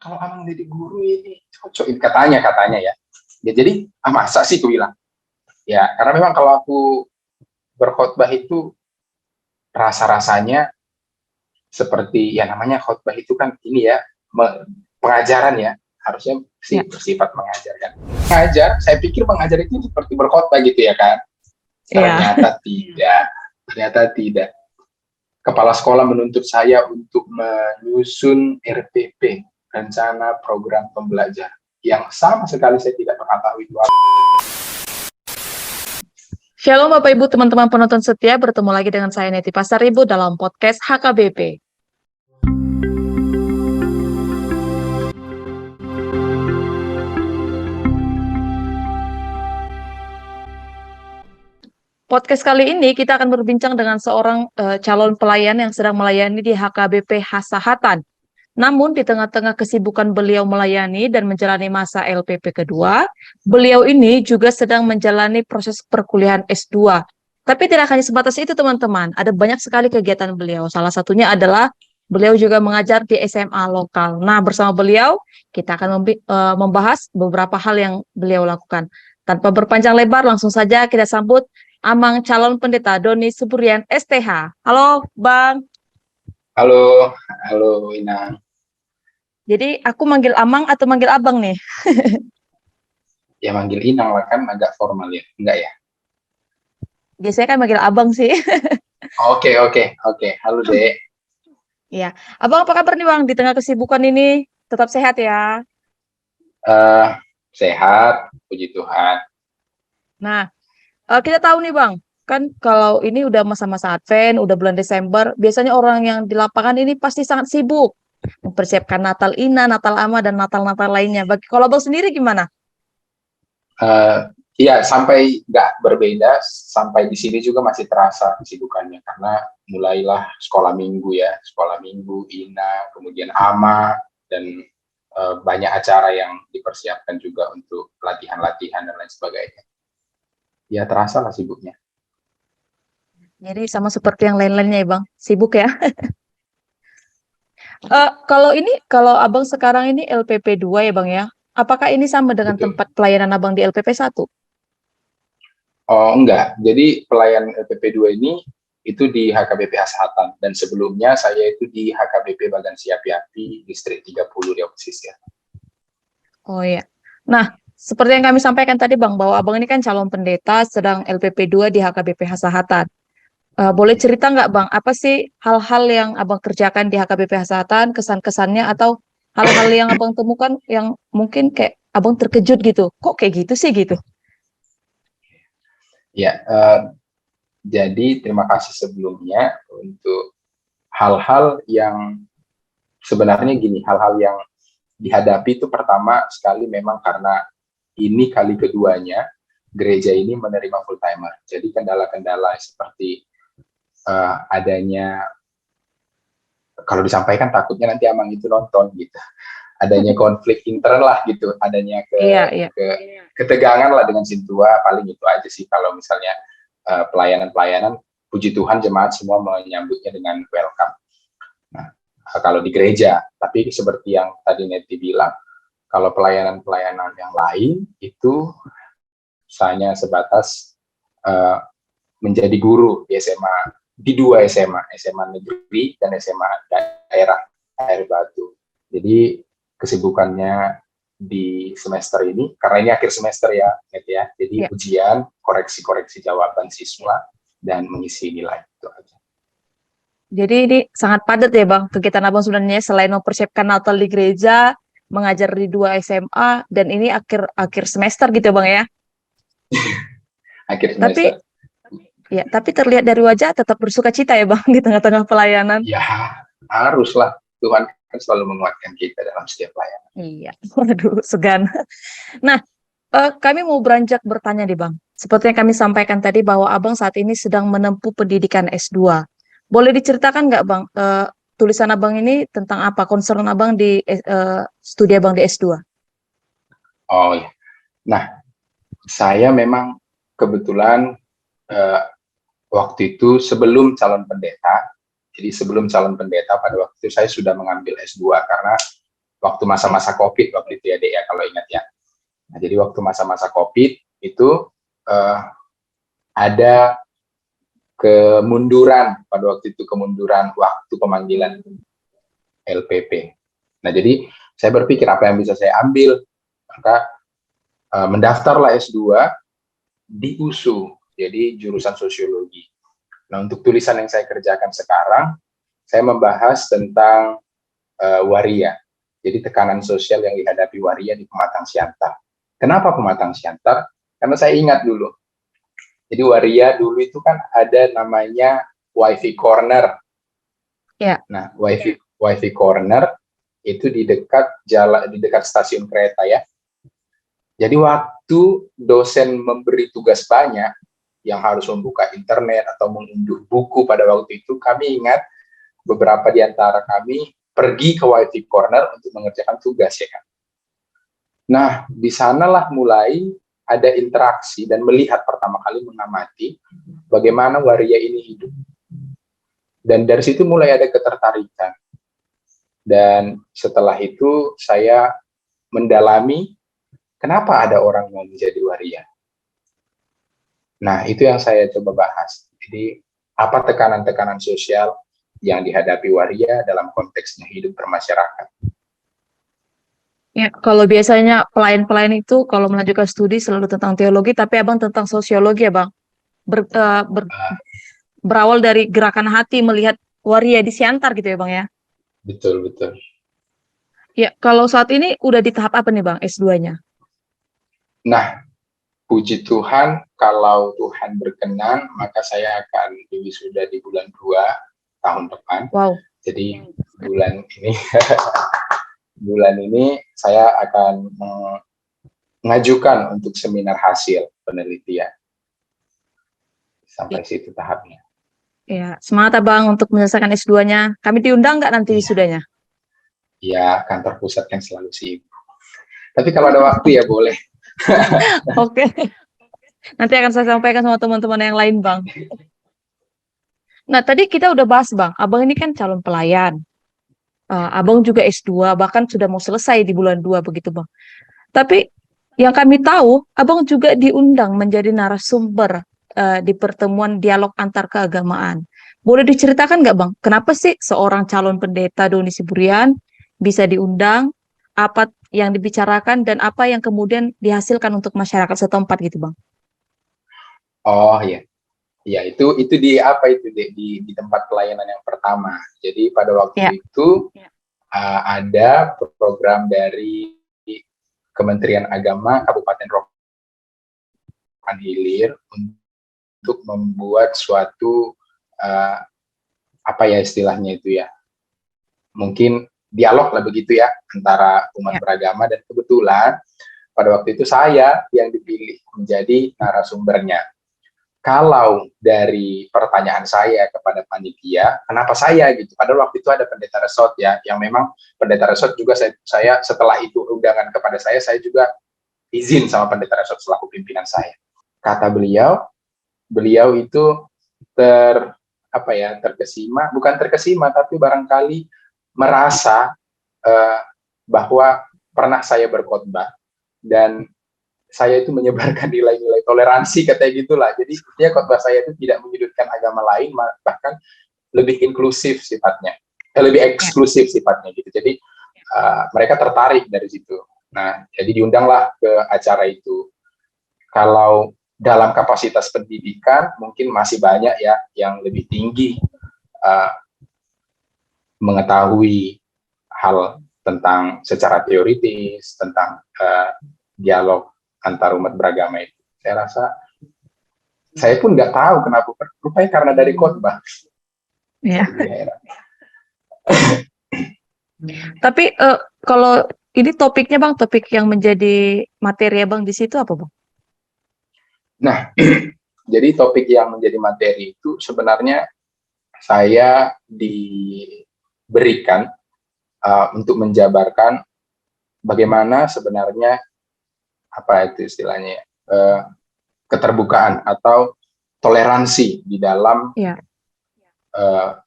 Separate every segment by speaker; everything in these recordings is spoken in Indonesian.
Speaker 1: kalau abang jadi guru ini cocok, katanya ya. Ya jadi, masa sih, aku bilang. Ya, karena memang kalau aku berkhotbah itu rasa-rasanya seperti, ya namanya khotbah itu kan ini ya, pengajaran ya, harusnya sih
Speaker 2: Ya.
Speaker 1: bersifat mengajarkan. Mengajar, saya pikir mengajar itu seperti berkhotbah gitu ya kan.
Speaker 2: Ya.
Speaker 1: Ternyata tidak. Kepala sekolah menuntut saya untuk menyusun RPP, rencana program pembelajaran, yang sama sekali saya tidak pernah tahu itu apa.
Speaker 2: Shalom Bapak Ibu teman-teman penonton setia, bertemu lagi dengan saya Neti Pasaribu dalam podcast HKBP. Podcast kali ini kita akan berbincang dengan seorang calon pelayan yang sedang melayani di HKBP Hasahatan. Namun di tengah-tengah kesibukan beliau melayani dan menjalani masa LPP kedua, beliau ini juga sedang menjalani proses perkuliahan S2. Tapi tidak hanya sebatas itu teman-teman, ada banyak sekali kegiatan beliau. Salah satunya adalah beliau juga mengajar di SMA lokal. Nah, bersama beliau kita akan membahas beberapa hal yang beliau lakukan. Tanpa berpanjang lebar, langsung saja kita sambut Amang calon pendeta Doni Suburian STH. Halo Bang.
Speaker 1: Halo Inang.
Speaker 2: Jadi aku manggil Amang atau manggil Abang nih?
Speaker 1: Ya manggil Inang lah, kan agak formal ya, enggak ya?
Speaker 2: Biasanya kan manggil Abang sih.
Speaker 1: Oke. Halo Dek.
Speaker 2: Iya. Abang apa kabar nih Bang? Di tengah kesibukan ini tetap sehat ya?
Speaker 1: Sehat, puji Tuhan.
Speaker 2: Nah, kita tahu nih Bang, kan kalau ini udah masa-masa Advent, udah bulan Desember, biasanya orang yang di lapangan ini pasti sangat sibuk mempersiapkan Natal Ina, Natal Ama, dan Natal-Natal lainnya. Kalau Abang sendiri gimana?
Speaker 1: Iya, sampai nggak berbeda, sampai di sini juga masih terasa kesibukannya, karena mulailah sekolah minggu, Ina, kemudian Ama, dan banyak acara yang dipersiapkan juga untuk latihan-latihan dan lain sebagainya. Ya terasa lah sibuknya.
Speaker 2: Jadi sama seperti yang lain-lainnya ya Bang, sibuk ya. Kalau Abang sekarang ini LPP 2 ya Bang ya, apakah ini sama dengan
Speaker 1: Betul.
Speaker 2: tempat pelayanan Abang di LPP 1?
Speaker 1: Oh enggak, jadi pelayan LPP 2 ini itu di HKBP Hasahatan, dan sebelumnya saya itu di HKBP Bagan Siapi-Api, Distrik 30 Riau Pesisir.
Speaker 2: Oh iya. Nah, seperti yang kami sampaikan tadi Bang, bahwa Abang ini kan calon pendeta sedang LPP 2 di HKBP Hasahatan. Boleh cerita nggak Bang, apa sih hal-hal yang Abang kerjakan di HKBP Hasahatan, kesan-kesannya, atau hal-hal yang Abang temukan yang mungkin kayak Abang terkejut gitu, kok kayak gitu sih gitu?
Speaker 1: Ya, jadi terima kasih sebelumnya untuk hal-hal yang sebenarnya gini, hal-hal yang dihadapi itu pertama sekali memang karena ini kali keduanya gereja ini menerima full timer. Jadi kendala-kendala seperti adanya, kalau disampaikan takutnya nanti Amang itu nonton gitu, adanya konflik intern lah gitu, adanya ketegangan lah dengan Sintua, paling itu aja sih. Kalau misalnya pelayanan-pelayanan, puji Tuhan jemaat semua menyambutnya dengan welcome. Nah, kalau di gereja, tapi seperti yang tadi Neti bilang, kalau pelayanan-pelayanan yang lain itu hanya sebatas menjadi guru di SMA, di 2 SMA negeri dan SMA daerah Air Batu. Jadi kesibukannya di semester ini, karena ini akhir semester ya, jadi ujian, koreksi jawaban siswa, dan mengisi nilai, itu aja.
Speaker 2: Jadi ini sangat padat ya Bang, kegiatan Abang sebenarnya selain mempersiapkan Natal di gereja, mengajar di 2 SMA, dan ini akhir semester gitu ya Bang ya?
Speaker 1: Akhir semester.
Speaker 2: Tapi terlihat dari wajah tetap bersuka cita ya Bang di tengah-tengah pelayanan.
Speaker 1: Ya, haruslah. Tuhan kan selalu menguatkan kita dalam setiap pelayanan.
Speaker 2: Iya, waduh, segan. Nah, kami mau beranjak bertanya nih Bang. Seperti yang kami sampaikan tadi bahwa Abang saat ini sedang menempuh pendidikan S2. Boleh diceritakan nggak Bang, tulisan Abang ini tentang apa? Concern Abang di studi Abang di S2?
Speaker 1: Oh ya. Nah, saya memang kebetulan waktu itu sebelum calon pendeta, pada waktu itu saya sudah mengambil S2 karena waktu masa-masa COVID waktu itu ya, Dek, ya, kalau ingat ya. Nah, jadi waktu masa-masa COVID itu ada kemunduran pada waktu itu, kemunduran waktu pemanggilan LPP. Nah, jadi saya berpikir apa yang bisa saya ambil, maka mendaftarlah S2 di USU, jadi jurusan sosiologi. Nah, untuk tulisan yang saya kerjakan sekarang, saya membahas tentang waria. Jadi tekanan sosial yang dihadapi waria di Pematang Siantar. Kenapa Pematang Siantar? Karena saya ingat dulu. Jadi waria dulu itu kan ada namanya Wifi Corner.
Speaker 2: Ya.
Speaker 1: Nah, Wifi Corner itu di dekat stasiun kereta ya. Jadi waktu dosen memberi tugas banyak yang harus membuka internet atau mengunduh buku pada waktu itu, kami ingat beberapa di antara kami pergi ke Wifi Corner untuk mengerjakan tugas ya kan. Nah, di sanalah mulai ada interaksi dan melihat pertama kali mengamati bagaimana waria ini hidup. Dan dari situ mulai ada ketertarikan. Dan setelah itu saya mendalami kenapa ada orang mau menjadi waria. Nah, itu yang saya coba bahas. Jadi, apa tekanan-tekanan sosial yang dihadapi waria dalam konteksnya hidup bermasyarakat.
Speaker 2: Ya, kalau biasanya pelayan-pelayan itu kalau melanjutkan studi selalu tentang teologi, tapi abang tentang sosiologi ya bang. Berawal dari gerakan hati melihat waria di Siantar gitu ya bang ya.
Speaker 1: Betul, betul.
Speaker 2: Ya, kalau saat ini udah di tahap apa nih bang S2-nya?
Speaker 1: Nah, puji Tuhan, kalau Tuhan berkenan, maka saya akan diwisuda di bulan 2 tahun depan.
Speaker 2: Wow.
Speaker 1: Jadi bulan ini saya akan mengajukan untuk seminar hasil penelitian. Sampai situ tahapnya.
Speaker 2: Ya, semangat abang untuk menyelesaikan S2-nya. Kami diundang nggak nanti wisudanya?
Speaker 1: Ya, kantor pusat yang selalu sibuk. Tapi kalau ada waktu ya boleh.
Speaker 2: Oke. Nanti akan saya sampaikan sama teman-teman yang lain, Bang. Nah, tadi kita udah bahas, Bang. Abang ini kan calon pelayan. Abang juga S2, bahkan sudah mau selesai di bulan 2 begitu, Bang. Tapi yang kami tahu, Abang juga diundang menjadi narasumber di pertemuan dialog antar keagamaan. Boleh diceritakan nggak, Bang? Kenapa sih seorang calon pendeta Doni Siburian bisa diundang? Apa yang dibicarakan dan apa yang kemudian dihasilkan untuk masyarakat setempat gitu, Bang?
Speaker 1: Oh iya, ya itu di apa itu di tempat pelayanan yang pertama. Jadi pada waktu itu ada program dari Kementerian Agama Kabupaten Rokan Hilir untuk membuat suatu apa ya istilahnya itu ya, mungkin dialog lah begitu ya antara umat beragama, dan kebetulan pada waktu itu saya yang dipilih menjadi narasumbernya. Kalau dari pertanyaan saya kepada panitia, kenapa saya gitu? Padahal waktu itu ada pendeta resort ya, yang memang pendeta resort juga saya setelah itu undangan kepada saya juga izin sama pendeta resort selaku pimpinan saya. Kata beliau itu terkesima, bukan terkesima, tapi barangkali merasa bahwa pernah saya berkhotbah dan saya itu menyebarkan nilai-nilai toleransi, katanya gitulah. Jadi dia khotbah saya itu tidak menyudutkan agama lain, bahkan lebih inklusif sifatnya, lebih eksklusif sifatnya gitu. Jadi mereka tertarik dari situ. Nah, jadi diundanglah ke acara itu. Kalau dalam kapasitas pendidikan mungkin masih banyak ya yang lebih tinggi mengetahui hal tentang secara teoritis tentang dialog antar umat beragama itu. Saya rasa saya pun nggak tahu kenapa, rupanya karena dari khotbah.
Speaker 2: Ya. Tapi kalau ini topiknya Bang, topik yang menjadi materi Bang di situ apa Bang?
Speaker 1: Nah, jadi topik yang menjadi materi itu sebenarnya saya diberikan untuk menjabarkan bagaimana sebenarnya apa itu istilahnya keterbukaan atau toleransi di dalam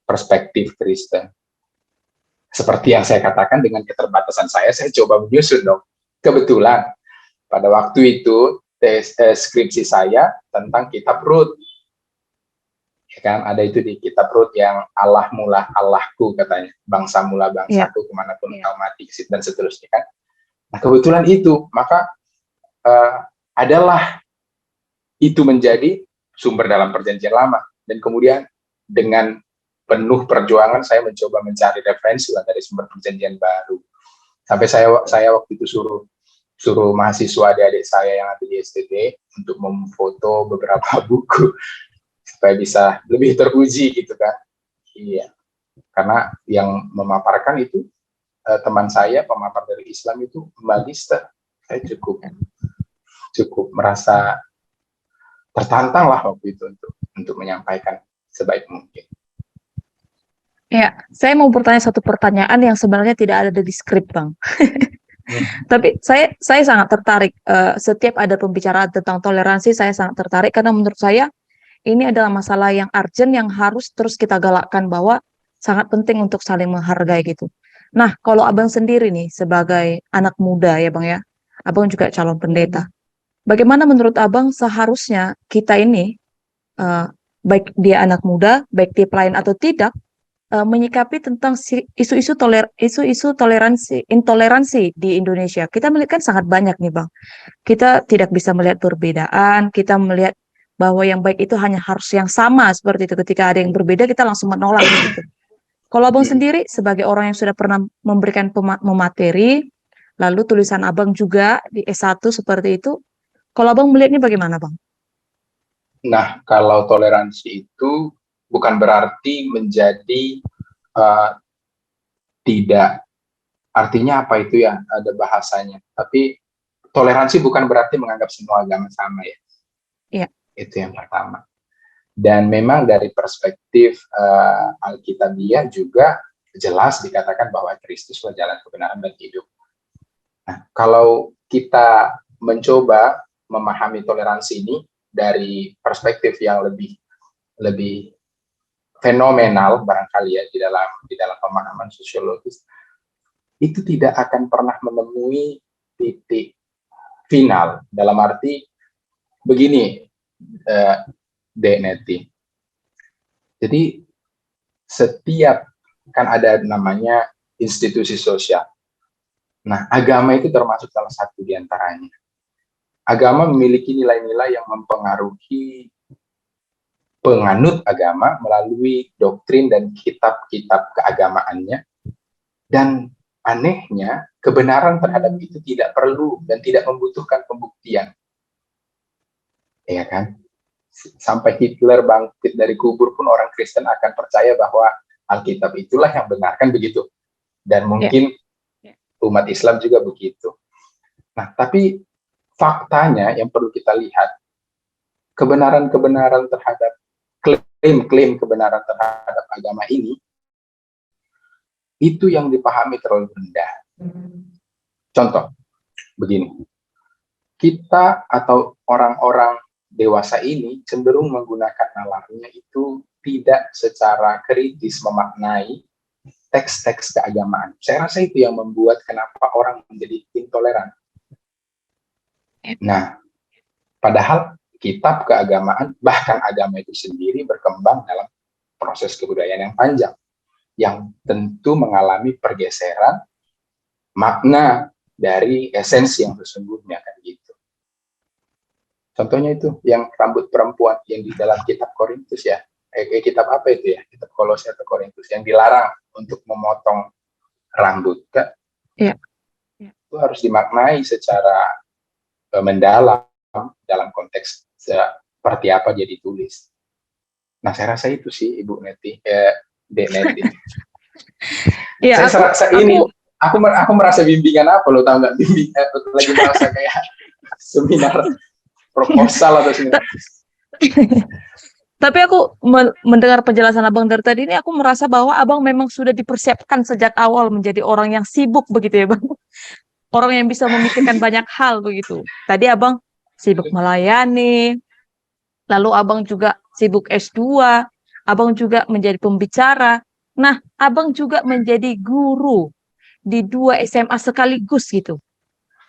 Speaker 1: perspektif Kristen. Seperti yang saya katakan, dengan keterbatasan saya coba menyusun dong. Kebetulan pada waktu itu skripsi saya tentang kitab Rut. Ya kan, ada itu di kitab Rut yang Allah mula Allahku katanya, bangsa mula bangsaku, kemanapun engkau mati, dan seterusnya kan. Nah kebetulan itu, maka adalah itu menjadi sumber dalam perjanjian lama, dan kemudian dengan penuh perjuangan saya mencoba mencari referensi dari sumber perjanjian baru. Sampai saya waktu itu suruh mahasiswa adik-adik saya yang ada di STT untuk memfoto beberapa buku supaya bisa lebih teruji gitu kan. Iya. Karena yang memaparkan itu teman saya pemapar dari Islam itu magister. Saya cukup merasa tertantang lah waktu itu untuk menyampaikan sebaik mungkin.
Speaker 2: Ya, saya mau bertanya satu pertanyaan yang sebenarnya tidak ada di skrip, Bang. Tapi saya sangat tertarik. Setiap ada pembicaraan tentang toleransi, saya sangat tertarik karena menurut saya ini adalah masalah yang urgent yang harus terus kita galakkan, bahwa sangat penting untuk saling menghargai gitu. Nah, kalau Abang sendiri nih sebagai anak muda ya Bang ya, Abang juga calon pendeta. Bagaimana menurut Abang seharusnya kita ini, baik dia anak muda, baik dia pelayan atau tidak, menyikapi tentang isu-isu intoleransi di Indonesia? Kita melihat kan sangat banyak nih Bang. Kita tidak bisa melihat perbedaan, kita melihat bahwa yang baik itu hanya harus yang sama seperti itu. Ketika ada yang berbeda kita langsung menolak gitu. Kalau Abang sendiri sebagai orang yang sudah pernah memberikan memateri, lalu tulisan Abang juga di S1 seperti itu, kalau Abang melihatnya bagaimana Bang?
Speaker 1: Nah, kalau toleransi itu bukan berarti menjadi tidak, artinya apa itu ya, ada bahasanya. Tapi toleransi bukan berarti menganggap semua agama sama ya.
Speaker 2: Iya.
Speaker 1: Itu yang pertama. Dan memang dari perspektif Alkitabiah juga jelas dikatakan bahwa Kristus adalah jalan kebenaran dan hidup. Nah, kalau kita mencoba memahami toleransi ini dari perspektif yang lebih fenomenal barangkali ya, di dalam pemahaman sosiologis, itu tidak akan pernah menemui titik final. Dalam arti begini, Neti. Jadi setiap kan ada namanya institusi sosial. Nah, agama itu termasuk salah satu di antaranya. Agama memiliki nilai-nilai yang mempengaruhi penganut agama melalui doktrin dan kitab-kitab keagamaannya. Dan anehnya, kebenaran terhadap itu tidak perlu dan tidak membutuhkan pembuktian. Ya kan? Sampai Hitler bangkit dari kubur pun orang Kristen akan percaya bahwa Alkitab itulah yang benar, kan begitu. Dan mungkin umat Islam juga begitu. Nah, tapi faktanya yang perlu kita lihat, kebenaran-kebenaran terhadap klaim kebenaran terhadap agama ini, itu yang dipahami terlalu rendah. Contoh, begini. Kita atau orang-orang dewasa ini cenderung menggunakan nalarnya itu tidak secara kritis memaknai teks-teks keagamaan. Saya rasa itu yang membuat kenapa orang menjadi intoleran. Nah, padahal kitab keagamaan, bahkan agama itu sendiri berkembang dalam proses kebudayaan yang panjang, yang tentu mengalami pergeseran makna dari esensi yang sesungguhnya, kan gitu. Contohnya itu yang rambut perempuan yang di dalam kitab Korintus ya. Kitab apa itu ya? Kitab Kolose atau Korintus yang dilarang untuk memotong rambut, kan?
Speaker 2: Iya.
Speaker 1: Itu harus dimaknai secara mendalam dalam konteks seperti apa dia ditulis. Nah, saya rasa itu sih Ibu Neti, Dek Neti.
Speaker 2: Ya,
Speaker 1: aku merasa bimbingan apa lo, tahu nggak? Lagi merasa kayak seminar proposal atau seminar.
Speaker 2: Tapi aku mendengar penjelasan Abang dari tadi ini, aku merasa bahwa Abang memang sudah dipersiapkan sejak awal menjadi orang yang sibuk begitu ya Bang. Orang yang bisa memikirkan banyak hal begitu. Tadi Abang sibuk melayani, lalu Abang juga sibuk S2, Abang juga menjadi pembicara. Nah, abang juga menjadi guru di 2 SMA sekaligus gitu.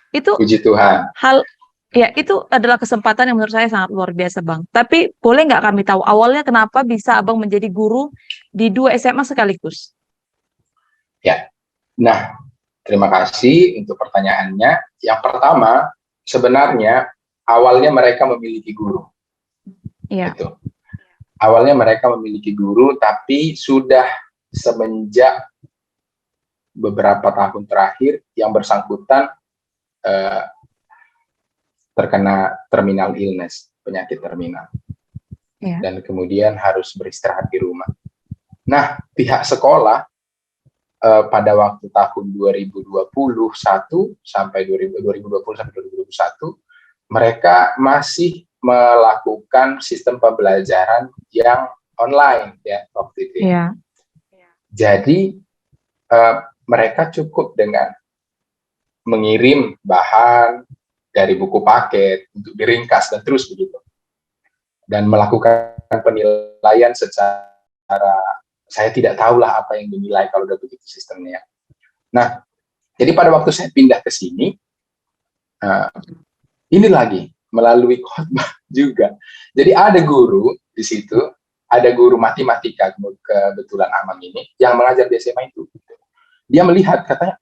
Speaker 2: Itu
Speaker 1: Puji Tuhan.
Speaker 2: hal, ya itu adalah kesempatan yang menurut saya sangat luar biasa, Bang. Tapi boleh nggak kami tahu awalnya kenapa bisa abang menjadi guru di 2 SMA sekaligus?
Speaker 1: Ya, nah, terima kasih untuk pertanyaannya. Yang pertama, sebenarnya awalnya mereka memiliki guru.
Speaker 2: Iya,
Speaker 1: Itu. Awalnya mereka memiliki guru, tapi sudah semenjak beberapa tahun terakhir yang bersangkutan eh, terkena terminal illness, penyakit terminal,
Speaker 2: iya,
Speaker 1: dan kemudian harus beristirahat di rumah. Nah, pihak sekolah pada waktu tahun 2021 sampai 2020 sampai 2021 mereka masih melakukan sistem pembelajaran yang online ya waktu itu.
Speaker 2: iya,
Speaker 1: Jadi mereka cukup dengan mengirim bahan dari buku paket untuk diringkas dan terus begitu. Dan melakukan penilaian secara, saya tidak tahulah apa yang dinilai kalau udah begitu sistemnya. Nah, jadi pada waktu saya pindah ke sini, ini lagi melalui khotbah juga. Jadi ada guru di situ, ada guru matematika kebetulan Amang ini yang mengajar di SMA itu. Dia melihat katanya,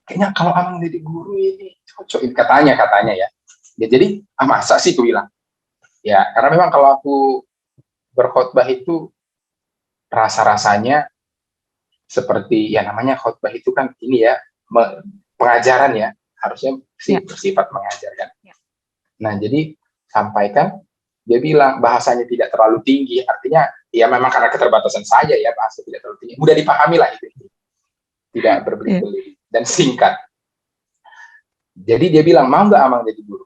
Speaker 1: kayaknya kalau Amang jadi guru ini cocok, katanya ya. Jadi masa sih, aku bilang. Ya, karena memang kalau aku berkhotbah itu rasa-rasanya seperti ya namanya khotbah itu kan ini ya pengajaran ya, harusnya sih
Speaker 2: iya,
Speaker 1: bersifat mengajar kan. Nah, jadi sampaikan, dia bilang bahasanya tidak terlalu tinggi, artinya ya memang karena keterbatasan saya ya, bahasa tidak terlalu tinggi, mudah dipahami lah itu, tidak
Speaker 2: iya.
Speaker 1: berbelit-belit dan singkat. Jadi dia bilang, mau nggak Amang jadi guru?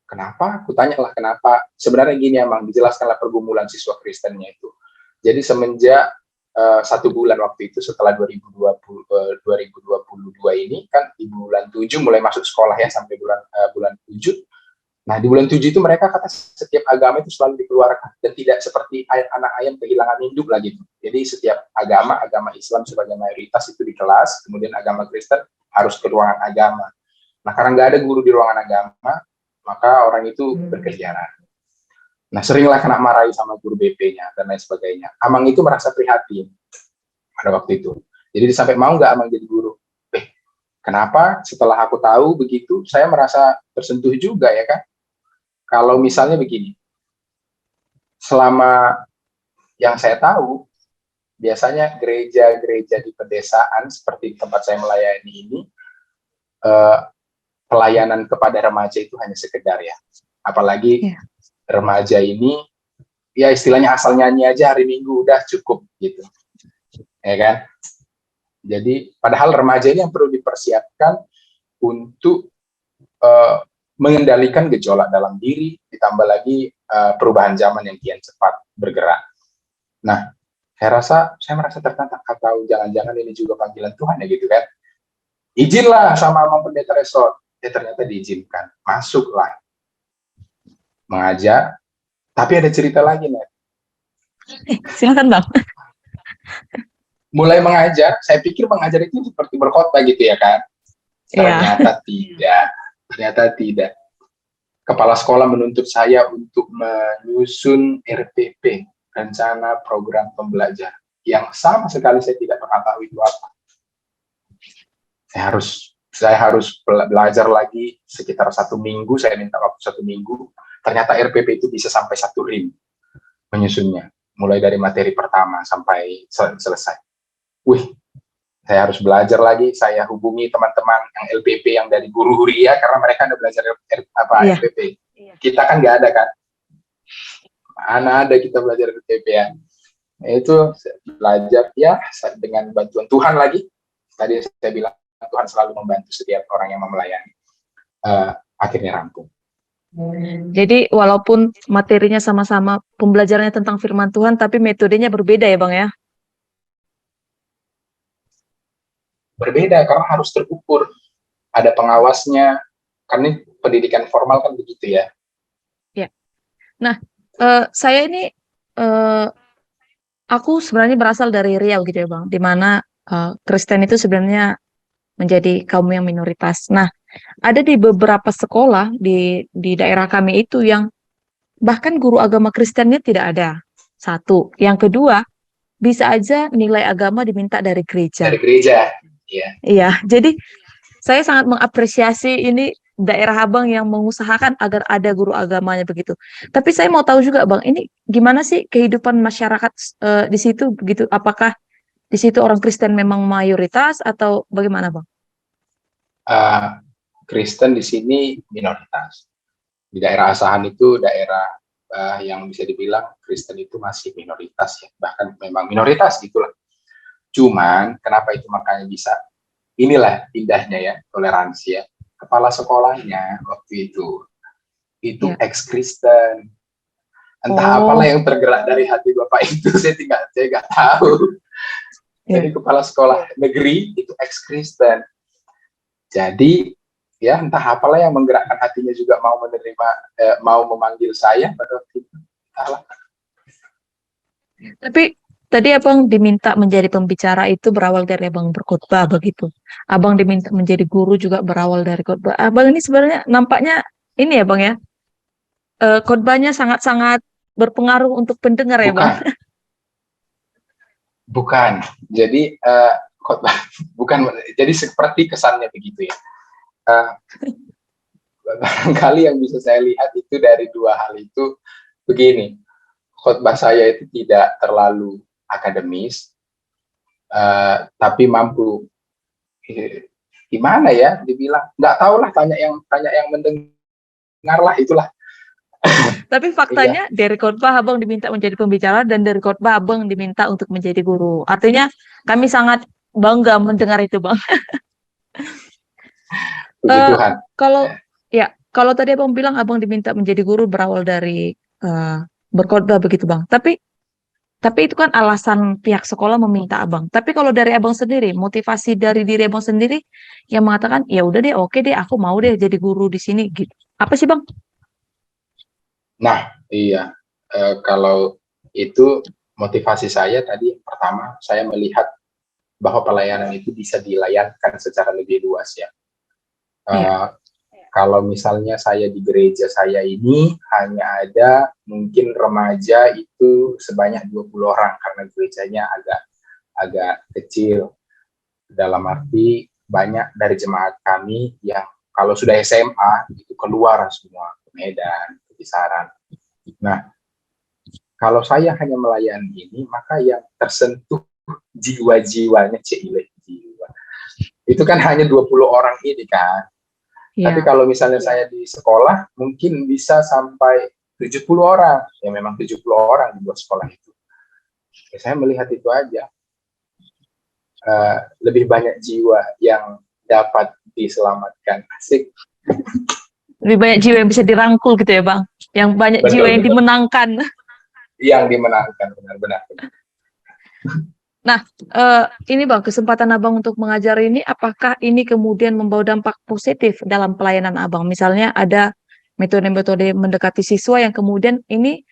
Speaker 1: Kenapa? Aku tanyalah kenapa. Sebenarnya gini Amang, dijelaskanlah pergumulan siswa Kristennya itu. Jadi semenjak 1 bulan waktu itu setelah 2022 ini kan di bulan 7 mulai masuk sekolah ya sampai bulan 7. Nah, di bulan 7 itu mereka kata setiap agama itu selalu dikeluarkan dan tidak seperti anak ayam kehilangan induk lah gitu. Jadi setiap agama Islam sebagai mayoritas itu di kelas, kemudian agama Kristen harus ke ruangan agama. Nah, karena nggak ada guru di ruangan agama, maka orang itu berkeliaran. Nah, seringlah kena marahi sama guru BP-nya dan lain sebagainya. Amang itu merasa prihatin pada waktu itu. Jadi sampai mau nggak Amang jadi guru? Kenapa? Setelah aku tahu begitu, saya merasa tersentuh juga ya kan. Kalau misalnya begini, selama yang saya tahu, biasanya gereja-gereja di pedesaan seperti tempat saya melayani ini, pelayanan kepada remaja itu hanya sekedar ya. Apalagi remaja ini, ya istilahnya asal nyanyi aja hari Minggu udah cukup gitu, ya kan? Jadi padahal remaja ini yang perlu dipersiapkan untuk mengendalikan gejolak dalam diri, ditambah lagi perubahan zaman yang kian cepat bergerak. Nah, saya merasa tertantang, atau jangan-jangan ini juga panggilan Tuhan ya gitu kan. Izinlah sama Amang Pendeta Resort, ya ternyata diizinkan, masuklah mengajar. Tapi ada cerita lagi nih.
Speaker 2: Silakan Bang.
Speaker 1: Mulai mengajar, saya pikir mengajar itu seperti berkhotbah gitu ya kan. Ternyata tidak. Kepala sekolah menuntut saya untuk menyusun RPP, rencana program pembelajaran, yang sama sekali saya tidak pernah tahu itu apa. Saya harus belajar lagi sekitar 1 minggu, saya minta waktu 1 minggu, ternyata RPP itu bisa sampai 1 rim menyusunnya, mulai dari materi pertama sampai selesai. Saya harus belajar lagi, saya hubungi teman-teman yang LPP yang dari guru Huria, karena mereka udah belajar LPP. Kita kan nggak ada kan, mana ada kita belajar LPP ya. Nah, itu belajar ya dengan bantuan Tuhan lagi. Tadi saya bilang Tuhan selalu membantu setiap orang yang melayani. Akhirnya rampung.
Speaker 2: Jadi walaupun materinya sama-sama pembelajarannya tentang firman Tuhan, tapi metodenya berbeda ya Bang ya?
Speaker 1: Berbeda karena harus terukur, ada pengawasnya, karena pendidikan formal kan begitu ya.
Speaker 2: Ya. Nah, saya ini Aku sebenarnya berasal dari Riau gitu ya Bang, di mana Kristen itu sebenarnya menjadi kaum yang minoritas. Nah, ada di beberapa sekolah di daerah kami itu yang bahkan guru agama Kristennya tidak ada. Satu. Yang kedua, bisa aja nilai agama diminta dari
Speaker 1: Dari
Speaker 2: gereja.
Speaker 1: gereja. Iya.
Speaker 2: Iya, jadi saya sangat mengapresiasi ini daerah Abang yang mengusahakan agar ada guru agamanya begitu. Tapi saya mau tahu juga Bang, ini gimana sih kehidupan masyarakat di situ begitu? Apakah di situ orang Kristen memang mayoritas atau bagaimana Bang?
Speaker 1: Eh, Kristen di sini minoritas. Di daerah asahan itu daerah yang bisa dibilang Kristen itu masih minoritas ya, bahkan memang minoritas gitulah. Cuman kenapa itu makanya bisa, inilah indahnya ya toleransi ya. Kepala sekolahnya waktu itu
Speaker 2: Ya.
Speaker 1: ex Kristen, entah apalah
Speaker 2: Oh,
Speaker 1: yang tergerak dari hati bapak itu saya nggak tahu. Jadi
Speaker 2: ya.
Speaker 1: kepala sekolah negeri itu ex Kristen. Jadi ya entah apalah yang menggerakkan hatinya juga mau menerima, mau memanggil saya pada waktu itu. Entahlah.
Speaker 2: Tapi tadi Abang diminta menjadi pembicara itu berawal dari Abang berkhotbah begitu. Abang diminta menjadi guru juga berawal dari khotbah. Abang ini sebenarnya nampaknya ini ya Bang ya, khotbahnya sangat-sangat berpengaruh untuk pendengar ya Bang.
Speaker 1: Bukan, bukan. Jadi khotbah bukan. Jadi seperti kesannya begitu ya. Uh, Barangkali yang bisa saya lihat itu dari dua hal itu begini. Khotbah saya itu tidak terlalu akademis, tapi mampu, gimana ya dibilang, nggak tahu lah, tanya yang mendengar lah itulah.
Speaker 2: Tapi
Speaker 1: Iya,
Speaker 2: faktanya dari khotbah Abang diminta menjadi pembicara dan dari khotbah Abang diminta untuk menjadi guru. Artinya kami sangat bangga mendengar itu Bang.
Speaker 1: puji
Speaker 2: Eh,
Speaker 1: Tuhan.
Speaker 2: kalau ya kalau tadi Abang bilang Abang diminta menjadi guru berawal dari eh, berkhotbah begitu Bang. Tapi itu kan alasan pihak sekolah meminta Abang. Tapi kalau dari Abang sendiri, motivasi dari diri Abang sendiri yang mengatakan, ya udah deh, oke deh, aku mau deh jadi guru di sini gitu. Apa sih Bang?
Speaker 1: Nah, iya, kalau itu motivasi saya tadi, pertama saya melihat bahwa pelayanan itu bisa dilayangkan secara lebih luas ya.
Speaker 2: Iya.
Speaker 1: Eh, Kalau misalnya saya di gereja saya ini hanya ada mungkin remaja itu sebanyak 20 orang karena gerejanya agak agak kecil, dalam arti banyak dari jemaat kami yang kalau sudah SMA itu keluar semua ke Medan, ke Kisaran. Nah, kalau saya hanya melayani ini, maka yang tersentuh jiwa-jiwanya, jiwa. Itu kan hanya 20 orang ini kan. Tapi
Speaker 2: Iya.
Speaker 1: kalau misalnya saya di sekolah, mungkin bisa sampai 70 orang. Ya memang 70 orang di dua sekolah itu. Ya, saya melihat itu aja. Lebih banyak jiwa yang dapat diselamatkan. Asik.
Speaker 2: Lebih banyak jiwa yang bisa dirangkul gitu ya Bang. Yang banyak jiwa
Speaker 1: Betul,
Speaker 2: yang
Speaker 1: betul.
Speaker 2: dimenangkan.
Speaker 1: Yang dimenangkan, benar-benar.
Speaker 2: Nah, ini Bang, kesempatan Abang untuk mengajar ini, apakah ini kemudian membawa dampak positif dalam pelayanan Abang? Misalnya ada metode-metode mendekati siswa yang kemudian ini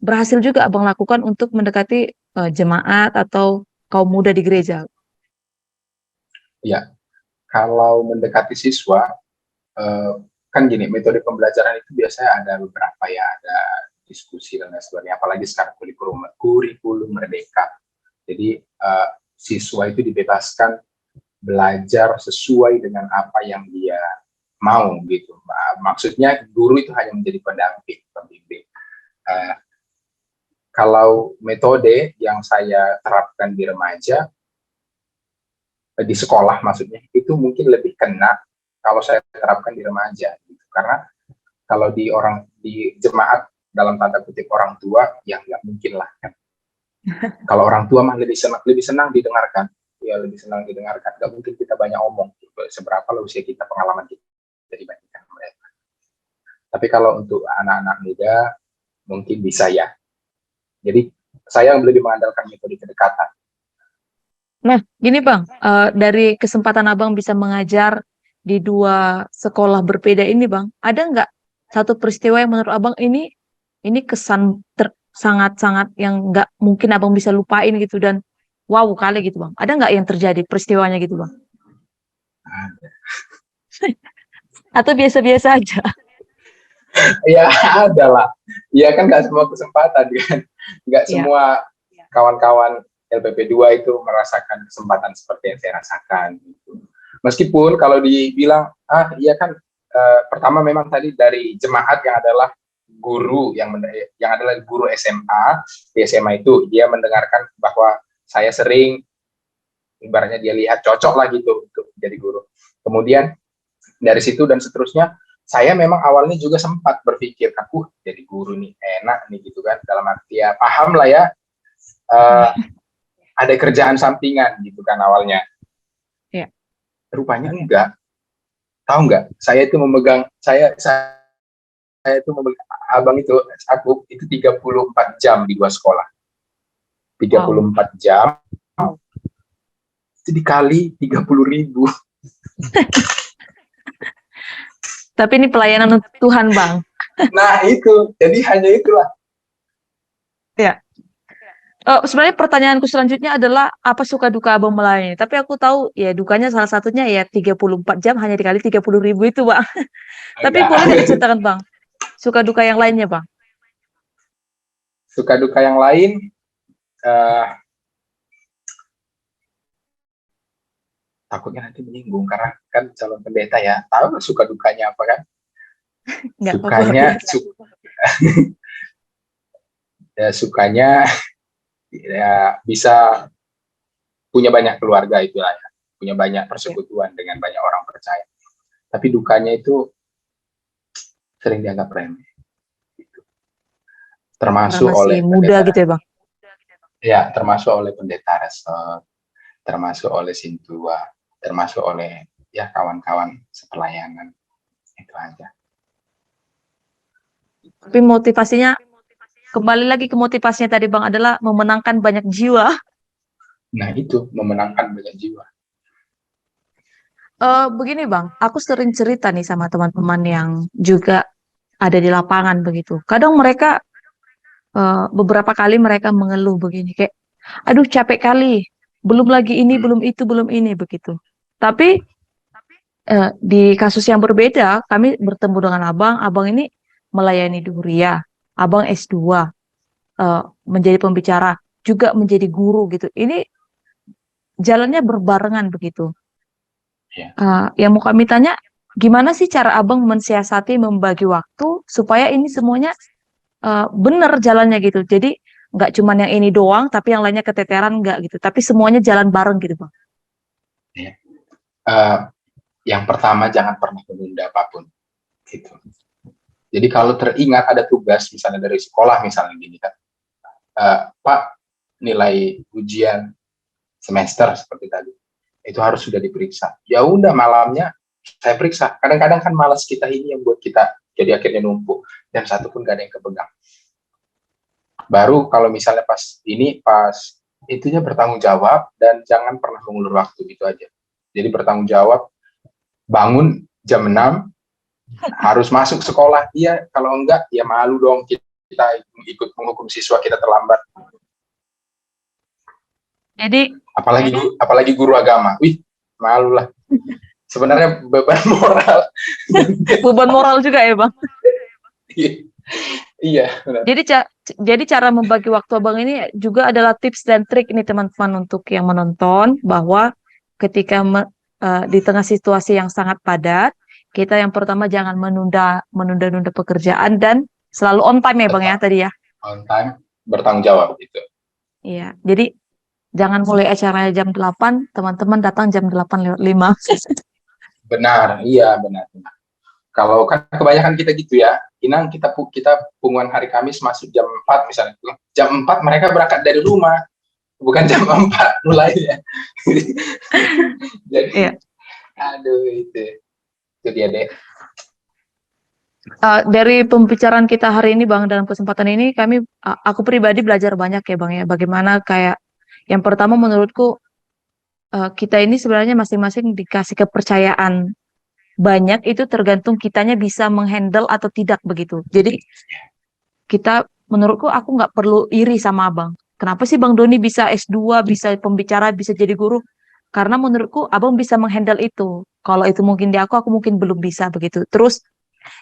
Speaker 2: berhasil juga Abang lakukan untuk mendekati jemaat atau kaum muda di gereja.
Speaker 1: Ya, kalau mendekati siswa, eh, kan gini, metode pembelajaran itu biasanya ada beberapa ya, ada diskusi dan lain sebagainya, apalagi sekarang kurikulum merdeka. Jadi siswa itu dibebaskan belajar sesuai dengan apa yang dia mau gitu. Maksudnya guru itu hanya menjadi pendamping, pembimbing. Uh, Kalau metode yang saya terapkan di remaja, di sekolah maksudnya, itu mungkin lebih kena kalau saya terapkan di remaja. Gitu. Karena kalau di jemaat dalam tanda kutip orang tua, ya nggak mungkin lah kan. Kalau orang tua mah lebih senang didengarkan, ya lebih senang didengarkan. Gak mungkin kita banyak omong, seberapa lah usia kita, pengalaman kita dibandingkan mereka. Tapi kalau untuk anak-anak muda, mungkin bisa ya. Jadi saya lebih mengandalkan metode kedekatan.
Speaker 2: Nah, gini Bang, dari kesempatan Abang bisa mengajar di dua sekolah berbeda ini Bang, ada nggak satu peristiwa yang menurut Abang ini sangat-sangat yang nggak mungkin abang bisa lupain gitu dan wow kali gitu bang. Ada nggak yang terjadi peristiwanya gitu bang? Atau biasa-biasa aja?
Speaker 1: Ya ada lah. Ya kan nggak semua kesempatan kan. Nggak
Speaker 2: Iya,
Speaker 1: semua kawan-kawan LPP 2 itu merasakan kesempatan seperti yang saya rasakan. Gitu. Meskipun kalau dibilang, iya kan, pertama memang tadi dari jemaat yang adalah guru yang adalah guru SMA di SMA itu dia mendengarkan bahwa saya sering ibaratnya dia lihat cocok lah gitu untuk jadi guru. Kemudian dari situ dan seterusnya saya memang awalnya juga sempat berpikir aku jadi guru nih enak nih gitu kan dalam arti ya paham lah ya uh, ada kerjaan sampingan gitu kan awalnya.
Speaker 2: iya.
Speaker 1: Rupanya enggak. Tahu nggak? Saya itu memegang abang itu aku itu 34 jam di dua sekolah.
Speaker 2: Wow.
Speaker 1: 34 jam itu dikali 30.000.
Speaker 2: Tapi ini pelayanan untuk Tuhan bang.
Speaker 1: Nah itu, jadi hanya itulah.
Speaker 2: Ya. Sebenarnya pertanyaanku selanjutnya adalah apa suka duka abang melayani? Tapi aku tahu ya dukanya salah satunya ya 34 jam hanya dikali 30.000 itu bang. Tapi
Speaker 1: Enggak.
Speaker 2: boleh nggak diceritakan bang? Suka duka yang lainnya bang?
Speaker 1: Suka duka yang lain, uh, takutnya nanti menyinggung karena kan calon pendeta ya, tahu suka dukanya apa kan?
Speaker 2: Nggak apa-apa
Speaker 1: Sukanya,
Speaker 2: ya.
Speaker 1: sukanya ya bisa punya banyak keluarga itu lah ya, punya banyak
Speaker 2: Ya.
Speaker 1: persekutuan dengan banyak orang percaya. Tapi dukanya itu sering dianggap remeh,
Speaker 2: Karena
Speaker 1: termasuk
Speaker 2: masih
Speaker 1: oleh
Speaker 2: muda
Speaker 1: pendeta,
Speaker 2: gitu ya bang?
Speaker 1: ya termasuk oleh pendeta resort, termasuk oleh Sintua, termasuk oleh ya kawan-kawan sepelayanan itu aja.
Speaker 2: Tapi motivasinya, kembali lagi ke motivasinya tadi bang adalah memenangkan banyak jiwa.
Speaker 1: Nah itu memenangkan banyak jiwa.
Speaker 2: Begini bang, aku sering cerita nih sama teman-teman yang juga ada di lapangan begitu. Kadang mereka beberapa kali mereka mengeluh begini kayak, aduh capek kali, belum lagi ini,
Speaker 1: Hmm.
Speaker 2: belum itu, belum ini begitu. Tapi di kasus yang berbeda, kami bertemu dengan abang. Abang ini melayani Duria, abang S2, menjadi pembicara, juga menjadi guru gitu. Ini jalannya berbarengan begitu.
Speaker 1: Ya.
Speaker 2: Yang mau kami tanya, gimana sih cara abang mensiasati membagi waktu supaya ini semuanya benar jalannya gitu. Jadi nggak cuma yang ini doang, tapi yang lainnya keteteran nggak gitu. Tapi semuanya jalan bareng gitu bang.
Speaker 1: Ya. Uh, yang pertama jangan pernah menunda apapun. Gitu. Jadi kalau teringat ada tugas misalnya dari sekolah misalnya gini kan, Pak nilai ujian semester seperti tadi itu harus sudah diperiksa. Ya udah malamnya saya periksa. Kadang-kadang kan malas kita ini yang buat kita jadi akhirnya numpuk dan satu pun gak ada yang kepegang. Baru kalau misalnya pas itunya bertanggung jawab dan jangan pernah mengulur waktu itu aja. Jadi bertanggung jawab, bangun jam 6 harus masuk sekolah. Iya, kalau enggak ya malu dong kita ikut menghukum siswa kita terlambat.
Speaker 2: Jadi
Speaker 1: Apalagi guru agama. Wih, malu lah. Sebenarnya beban moral.
Speaker 2: beban moral juga ya bang.
Speaker 1: Iya, benar.
Speaker 2: Jadi cara membagi waktu abang ini juga adalah tips dan trik ini teman-teman untuk yang menonton bahwa ketika di tengah situasi yang sangat padat, kita yang pertama jangan menunda-nunda pekerjaan dan selalu on time ya bang ya
Speaker 1: Tetap
Speaker 2: tadi ya.
Speaker 1: on time, bertanggung jawab gitu.
Speaker 2: Iya, jadi jangan mulai acaranya jam 8, teman-teman datang jam 8:05.
Speaker 1: Benar, iya benar. Kalau kan kebanyakan kita gitu ya, Inang kita pengumuman hari Kamis masuk jam 4 misalnya. Jam 4 mereka berangkat dari rumah, bukan jam 4 mulainya. Jadi,
Speaker 2: Iya.
Speaker 1: aduh itu dia deh.
Speaker 2: Dari pembicaraan kita hari ini Bang, dalam kesempatan ini aku pribadi belajar banyak ya Bang ya, bagaimana kayak yang pertama menurutku kita ini sebenarnya masing-masing dikasih kepercayaan banyak itu tergantung kitanya bisa menghandle atau tidak begitu. Jadi kita menurutku aku nggak perlu iri sama abang. Kenapa sih Bang Doni bisa S2, bisa pembicara, bisa jadi guru? Karena menurutku abang bisa menghandle itu. Kalau itu mungkin di aku mungkin belum bisa begitu. Terus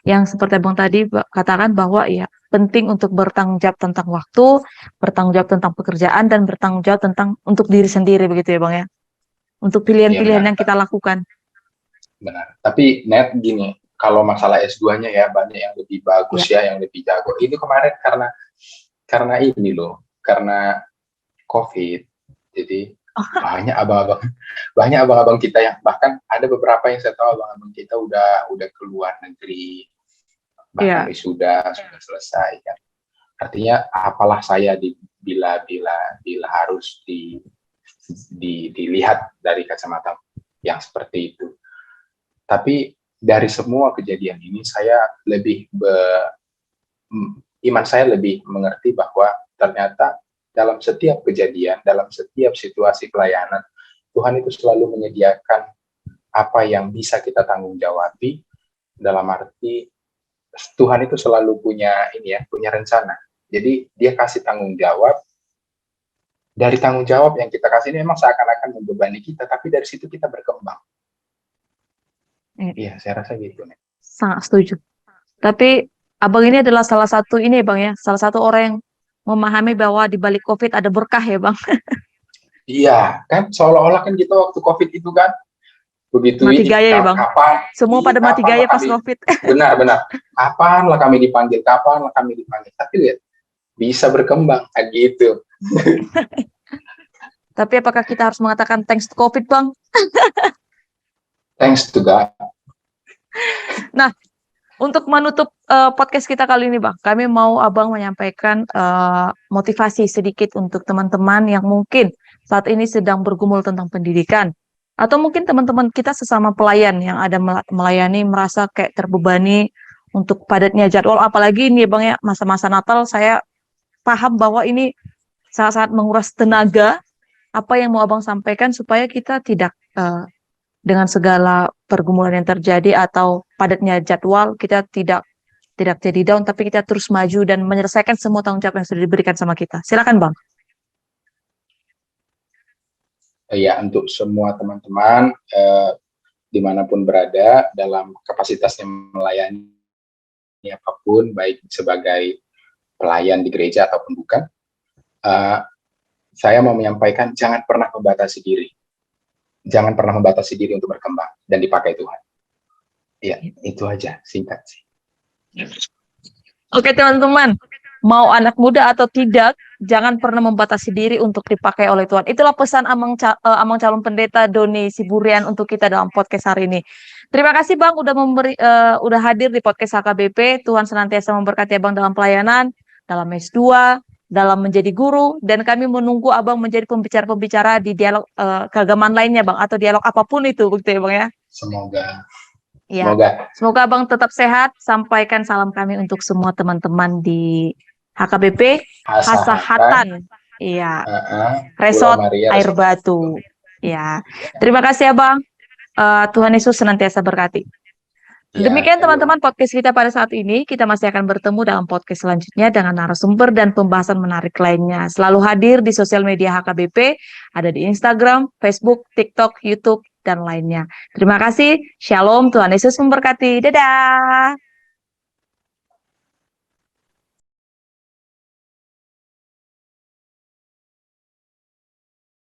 Speaker 2: yang seperti abang tadi katakan bahwa ya penting untuk bertanggung jawab tentang waktu, bertanggung jawab tentang pekerjaan, dan bertanggung jawab tentang untuk diri sendiri begitu ya Bang ya. Untuk
Speaker 1: Iya
Speaker 2: pilihan-pilihan
Speaker 1: benar,
Speaker 2: yang kita lakukan.
Speaker 1: benar. Tapi net gini, kalau masalah S2-nya ya banyak yang lebih bagus
Speaker 2: Ya.
Speaker 1: ya, yang lebih jago. Ini kemarin karena ini loh, karena COVID. Jadi banyak abang-abang banyak abang-abang kita yang bahkan ada beberapa yang saya tahu abang-abang kita udah keluar negeri, bahkan
Speaker 2: Iya.
Speaker 1: wisuda sudah selesai kan. Artinya apalah saya bila harus dilihat dari kacamata yang seperti itu. Tapi dari semua kejadian ini iman saya lebih mengerti bahwa ternyata dalam setiap kejadian, dalam setiap situasi pelayanan, Tuhan itu selalu menyediakan apa yang bisa kita tanggung jawabi, dalam arti Tuhan itu selalu punya rencana. Jadi dia kasih tanggung jawab, dari tanggung jawab yang kita kasih ini memang seakan-akan membebani kita, tapi dari situ kita berkembang. Iya, saya rasa gitu nih.
Speaker 2: Sangat setuju. Tapi abang ini adalah salah satu ini Bang ya, salah satu orang yang memahami bahwa di balik COVID ada berkah ya Bang.
Speaker 1: Iya, kan seolah-olah kan kita waktu COVID itu kan begitu
Speaker 2: Mati
Speaker 1: ini
Speaker 2: gaya ya Bang.
Speaker 1: kapan
Speaker 2: Semua pada mati
Speaker 1: kapan
Speaker 2: gaya
Speaker 1: lah
Speaker 2: pas
Speaker 1: kami
Speaker 2: COVID.
Speaker 1: benar-benar kapan lah kami dipanggil, tapi lihat bisa berkembang kayak gitu.
Speaker 2: Tapi apakah kita harus mengatakan thanks to COVID Bang?
Speaker 1: Thanks to God.
Speaker 2: Nah, untuk menutup podcast kita kali ini Bang, kami mau Abang menyampaikan motivasi sedikit untuk teman-teman yang mungkin saat ini sedang bergumul tentang pendidikan. Atau mungkin teman-teman kita sesama pelayan yang ada melayani merasa kayak terbebani untuk padatnya jadwal. Apalagi ini Bang ya, masa-masa Natal saya paham bahwa ini sangat-sangat menguras tenaga. Apa yang mau Abang sampaikan supaya kita tidak dengan segala pergumulan yang terjadi atau padatnya jadwal, kita tidak jadi down, tapi kita terus maju dan menyelesaikan semua tanggung jawab yang sudah diberikan sama kita. Silakan Bang.
Speaker 1: Ya, untuk semua teman-teman dimanapun berada dalam kapasitasnya melayani apapun, baik sebagai pelayan di gereja ataupun bukan, saya mau menyampaikan jangan pernah membatasi diri. Jangan pernah membatasi diri untuk berkembang dan dipakai Tuhan. Ya, itu aja, singkat sih.
Speaker 2: Oke teman-teman, mau anak muda atau tidak, jangan pernah membatasi diri untuk dipakai oleh Tuhan. Itulah pesan Amang Calon Pendeta Doni Siburian untuk kita dalam podcast hari ini. Terima kasih Bang udah hadir di podcast HKBP. Tuhan senantiasa memberkati Abang dalam pelayanan, dalam S2, dalam menjadi guru, dan kami menunggu Abang menjadi pembicara-pembicara di dialog keagamaan lainnya Bang, atau dialog apapun itu begitu ya Bang ya.
Speaker 1: Semoga.
Speaker 2: Ya, semoga Abang tetap sehat. Sampaikan salam kami untuk semua teman-teman di HKBP Hasahatan. Iya. Resort Air Batu. Ya. Terima kasih Abang. Tuhan Yesus senantiasa berkati. Demikian teman-teman podcast kita pada saat ini. Kita masih akan bertemu dalam podcast selanjutnya dengan narasumber dan pembahasan menarik lainnya. Selalu hadir di sosial media HKBP, ada di Instagram, Facebook, TikTok, YouTube, dan lainnya. Terima kasih. Shalom, Tuhan Yesus memberkati. Dadah.